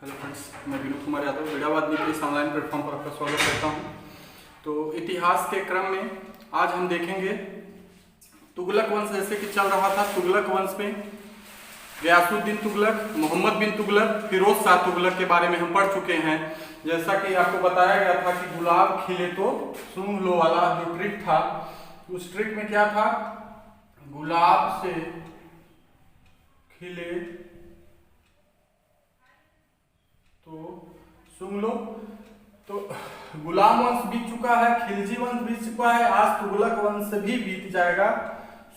Hello friends, मैं Vinod Kumar Yadav Virabad news online platform पर आपका स्वागत करता हूं। तो इतिहास के क्रम में आज हम देखेंगे तुगलक वंश जैसे कि चल रहा था। तुगलक वंश में गयासुद्दीन तुगलक, मोहम्मद बिन तुगलक, फिरोज शाह तुगलक के बारे में हम पढ़ चुके हैं। जैसा कि आपको बताया गया था कि गुलाब खिले तो सूंघ लो वाला जो ट्रिक था, उस ट्रिक में क्या था, गुलाब से खिले तो सुन लो। तो गुलाम वंश बीत चुका है, खिलजी वंश बीत चुका है, आज तुगलक वंश भी बीत जाएगा।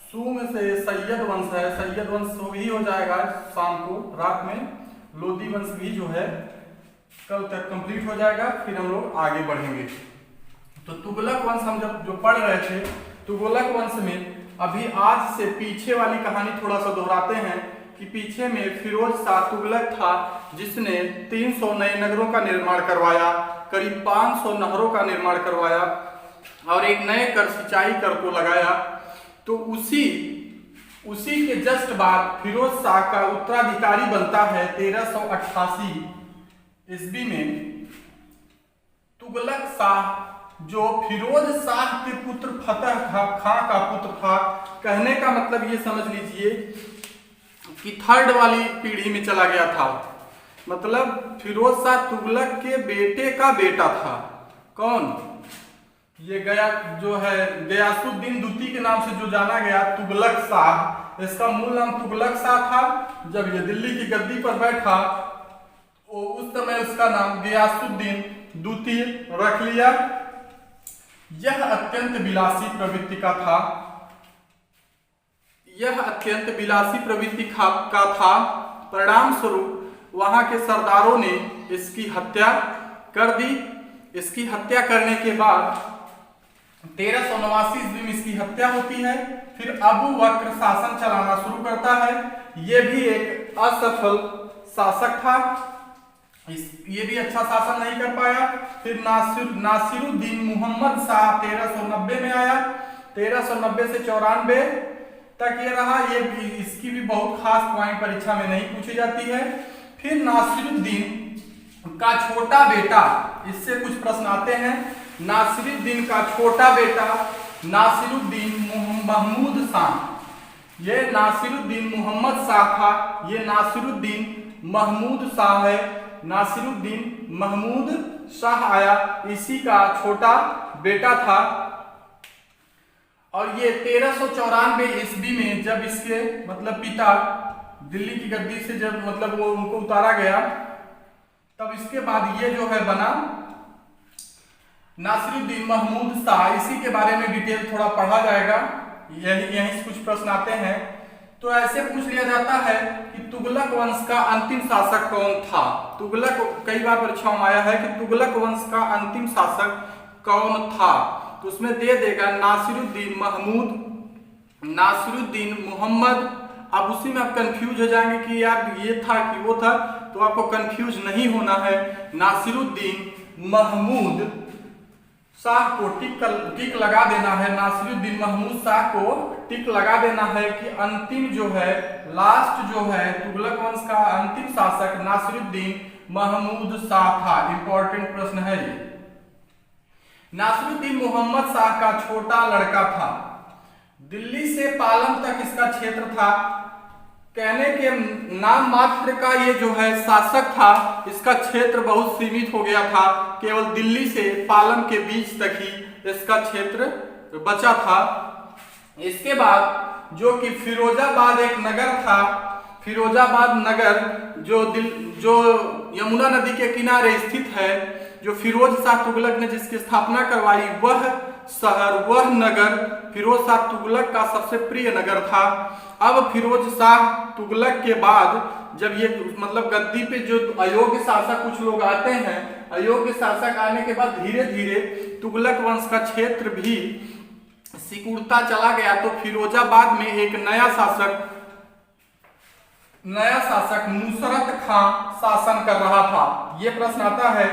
सूम से सैयद वंश है, सैयद वंश भी हो जाएगा शाम को, रात में लोदी वंश भी जो है कल तक कंप्लीट हो जाएगा। फिर हम लोग आगे बढ़ेंगे। तो तुगलक वंश हम जब जो पढ़ रहे थे, तुगलक वंश में अभी आज से पीछे वाली कहानी थोड़ा सा दोहराते हैं कि पीछे में फिरोज शाह तुगलक था जिसने 300 नए नगरों का निर्माण करवाया, करीब 500 नहरों का निर्माण करवाया और एक नए कर सिंचाई कर को लगाया। तो उसी के जस्ट बाद फिरोज शाह का उत्तराधिकारी बनता है 1388 ईस्वी में तुगलक शाह, जो फिरोज शाह के पुत्र फतेह खां का पुत्र था। कहने का मतलब ये समझ लीजिए कि थर्ड वाली पीढ़ी में चला गया था, मतलब फिरोज शाह तुगलक के बेटे का बेटा था। कौन? ये गया जो है गयासुद्दीन द्वितीय के नाम से जो जाना गया तुगलक शाह, इसका मूल नाम तुगलक शाह था। जब ये दिल्ली की गद्दी पर बैठा उस समय उसका नाम गयासुद्दीन द्वितीय रख लिया। यह अत्यंत विलासी प्रवृत्ति का था, यह अत्यंत विलासी प्रवृत्ति का था। परिणाम स्वरूप वहां के सरदारों ने इसकी हत्या कर दी। इसकी हत्या करने के बाद 1389 ईस्वी में इसकी हत्या होती है। फिर अबू बकर शासन चलाना शुरू करता है। यह भी एक असफल शासक था, ये भी अच्छा शासन नहीं कर पाया। फिर नासिरुद्दीन मोहम्मद शाह 1390 में आया, 1390 से 94 तक ये रहा। ये भी, इसकी भी बहुत खास पॉइंट परीक्षा में नहीं पूछी जाती है। फिर नासिरुद्दीन का छोटा बेटा, इससे कुछ प्रश्न आते हैं। नासिरुद्दीन का छोटा बेटा नासिरुद्दीन महमूद शाह, ये नासिरुद्दीन मोहम्मद शाह था, ये नासिरुद्दीन महमूद शाह है। नासिरुद्दीन महमूद शाह आया, इसी का छोटा बेटा था। और ये 1394 ईस्वी में जब इसके मतलब पिता दिल्ली की गद्दी से जब मतलब वो उनको उतारा गया, तब इसके बाद ये जो है बना नासिरुद्दीन महमूद शाह। इसी के बारे में डिटेल थोड़ा पढ़ा जाएगा, यहीं कुछ प्रश्न आते हैं। तो ऐसे पूछ लिया जाता है कि तुगलक वंश का अंतिम शासक कौन था। तुगलक कई बार परीक्षाओं में आया है कि तुगलक वंश का अंतिम शासक कौन था, तो उसमें दे देगा नासिरुद्दीन महमूद, नासिरुद्दीन मोहम्मद। अब उसी में आप कंफ्यूज हो जाएंगे कि यार ये था कि वो था, तो आपको कंफ्यूज नहीं होना है। नासिरुद्दीन महमूद शाह को टिक लगा देना है। नासिरुद्दीन महमूद शाह को टिक लगा देना है कि अंतिम जो है, लास्ट जो है तुगलक वंश का अंतिम शासक नासिरुद्दीन महमूद शाह था। इंपॉर्टेंट प्रश्न है ये। नासिरुद्दीन मोहम्मद शाह का छोटा लड़का था। दिल्ली से पालम तक इसका क्षेत्र था। कहने के नाम मात्र का ये जो है शासक था, इसका क्षेत्र बहुत सीमित हो गया था। केवल दिल्ली से पालम के बीच तक ही इसका क्षेत्र बचा था। इसके बाद जो कि फिरोजाबाद एक नगर था, फिरोजाबाद नगर जो यमुना नदी के किनारे स्थित है, जो फिरोज शाह तुगलक ने जिसकी स्थापना करवाई, वह शहर, वह नगर फिरोज शाह तुगलक का सबसे प्रिय नगर था। अब फिरोज शाह तुगलक के बाद जब ये मतलब गद्दी पे जो अयोग्य शासक कुछ लोग आते हैं, अयोग्य शासक आने के बाद धीरे धीरे तुगलक वंश का क्षेत्र भी सिकुड़ता चला गया। तो फिरोजाबाद में एक नया शासक नुसरत खां शासन कर रहा था। यह प्रश्न आता है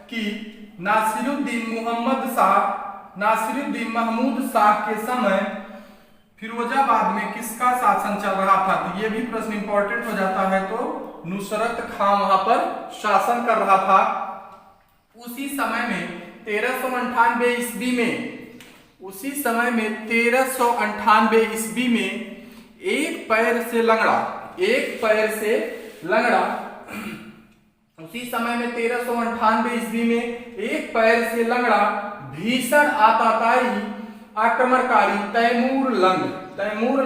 कि नासिरुद्दीन महमूद शाह के समय फिरोजाबाद में किसका शासन चल रहा था। तो ये भी प्रश्न इंपॉर्टेंट हो जाता है। तो नुसरत खां वहां पर शासन कर रहा था। उसी समय में 1398 ईस्वी में, उसी समय में 1398 ईस्वी में एक पैर से लंगड़ा, एक पैर से लंगड़ा, उसी समय में 1398 ईस्वी में एक पैर से लंगड़ा भीषण आतताई आक्रमणकारी तैमूर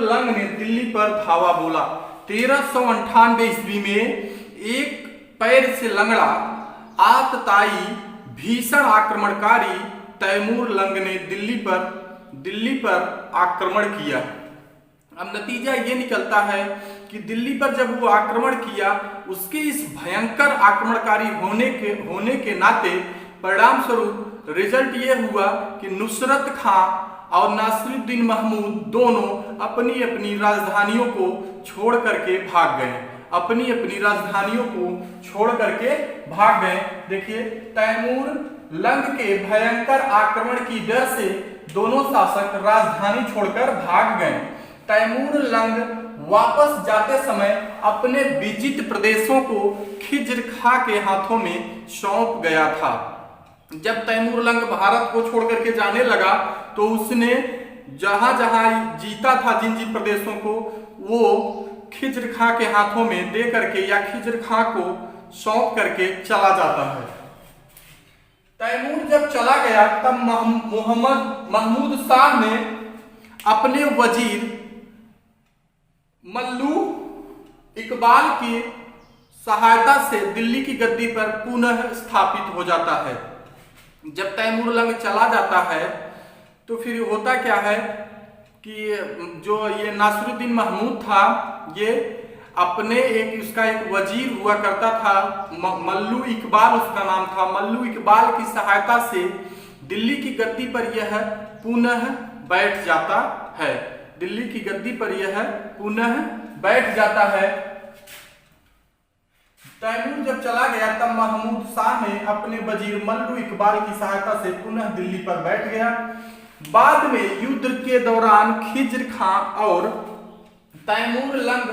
लंग ने दिल्ली पर धावा बोला। 1398 ईस्वी में एक पैर से लंगड़ा आतताई भीषण आक्रमणकारी तैमूर लंग ने दिल्ली पर आक्रमण किया। अब नतीजा ये निकलता है कि दिल्ली पर जब वो आक्रमण किया, उसके इस भयंकर आक्रमणकारी होने के नाते परिणाम स्वरूप रिजल्ट ये हुआ कि नुसरत खां और नासिरुद्दीन महमूद दोनों अपनी अपनी राजधानियों को छोड़ करके भाग गए, अपनी अपनी राजधानियों को छोड़ करके भाग गए। देखिए, तैमूर लंग के भयंकर आक्रमण की डर से दोनों शासक राजधानी छोड़कर भाग गए। तैमूर लंग वापस जाते समय अपने विजित प्रदेशों को खिज्र खां के हाथों में सौंप गया था। जब तैमूर लंग भारत को छोड़ करके जाने लगा तो उसने जहां जहां जीता था, जिन जिन प्रदेशों को, वो खिज्र खां के हाथों में दे करके या खिज्र खां को सौंप करके चला जाता है। तैमूर जब चला गया तब महमूद शाह ने अपने वजीर मल्लू इकबाल की सहायता से दिल्ली की गद्दी पर पुनः स्थापित हो जाता है। जब तैमूर लंग चला जाता है तो फिर होता क्या है कि जो ये नासिरुद्दीन महमूद था, ये अपने उसका एक वजीर हुआ करता था, मल्लू इकबाल उसका नाम था। मल्लू इकबाल की सहायता से दिल्ली की गद्दी पर यह पुनः बैठ जाता है, दिल्ली की गद्दी पर यह पुनः बैठ जाता है। तैमूर जब चला गया तब महमूद शाह ने अपने वजीर मल्लू इकबाल की सहायता से पुनः दिल्ली पर बैठ गया। बाद में युद्ध के दौरान खिज्र खां और तैमूर लंग,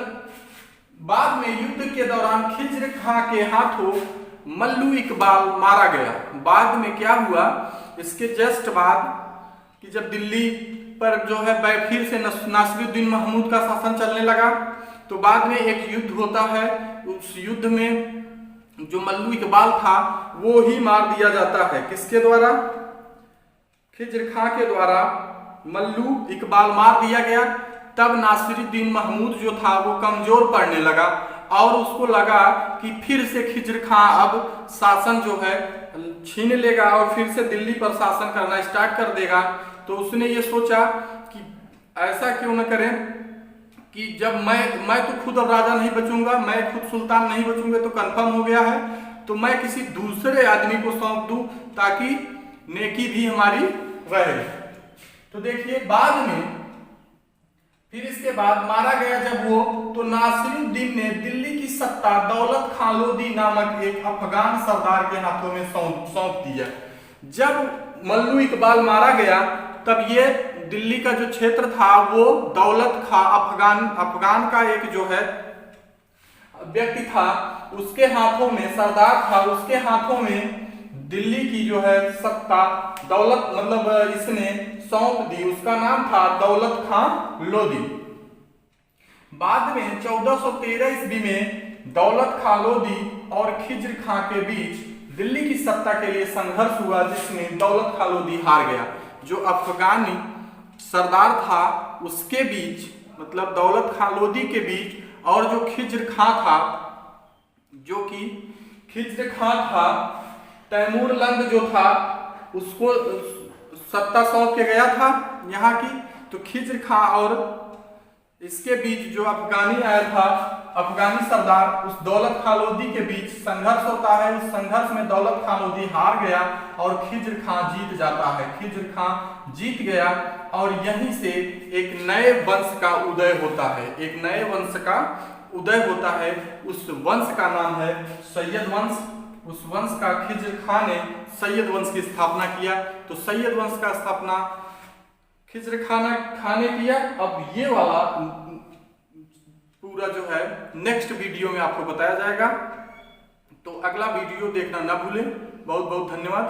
बाद में युद्ध के दौरान खिज्र खां के हाथों मल्लू इकबाल मारा गया। बाद में क्या हुआ, इसके जस्ट बाद कि जब दिल्ली पर जो है फिर से नासिरुद्दीन महमूद का शासन चलने लगा, तो बाद में एक युद्ध होता है। उस युद्ध में जो मल्लू इकबाल था वो ही मार दिया जाता है। किसके द्वारा? खिज्र खां के द्वारा मल्लू इकबाल मार दिया गया। तब नासिरुद्दीन महमूद जो था वो कमजोर पड़ने लगा और उसको लगा कि फिर से खिज्र खां अब शासन जो है छीन लेगा और फिर से दिल्ली पर शासन करना स्टार्ट कर देगा। तो उसने ये सोचा कि ऐसा क्यों न करें कि जब मैं तो खुद अब राजा नहीं बचूंगा, मैं खुद सुल्तान नहीं बचूंगा, तो कंफर्म हो गया है, तो मैं किसी दूसरे आदमी को सौंप दूं ताकि नेकी भी हमारी रहे। तो देखिए, बाद में फिर इसके बाद मारा गया जब वो, तो नासिरुद्दीन ने दिल्ली की सत्ता दौलत खां लोदी नामक एक अफगान सरदार के हाथों में सौंप दिया। जब मल्लू इकबाल मारा गया तब ये दिल्ली का जो क्षेत्र था वो दौलत खां अफगान का एक जो है व्यक्ति था, उसके हाथों में, सरदार था, उसके हाथों में दिल्ली की जो है सत्ता दौलत मतलब इसने सौंप दी। उसका नाम था दौलत खां लोदी। बाद में 1413 ईस्वी में दौलत खां लोदी और खिज्र खां के बीच दिल्ली की सत्ता के लिए संघर्ष हुआ, जिसमें दौलत खां लोदी हार गया। जो अफगानी सरदार था उसके बीच, मतलब दौलत खां लोदी के बीच और जो खिज्र खां था, जो कि खिज्र खां था, तैमूर लंग जो था उसको सत्ता सौंप के गया था यहाँ की। तो खिज्र खां और इसके बीच जो अफगानी आया था, अफगानी सरदार, उस दौलत खां लोदी के बीच संघर्ष होता है। उस संघर्ष में दौलत खां लोदी हार गया और खिज्र खां जीत जाता है। खिज्र खां जीत गया और यहीं से एक नए वंश का उदय होता है, एक नए वंश का उदय होता है। उस वंश का नाम है सैयद वंश। उस वंश का खिज्र खां ने सैयद वंश की स्थापना किया। तो सैयद वंश का स्थापना खिज्र खां ने किया। अब ये वाला पूरा जो है नेक्स्ट वीडियो में आपको बताया जाएगा। तो अगला वीडियो देखना ना भूलें। बहुत बहुत धन्यवाद।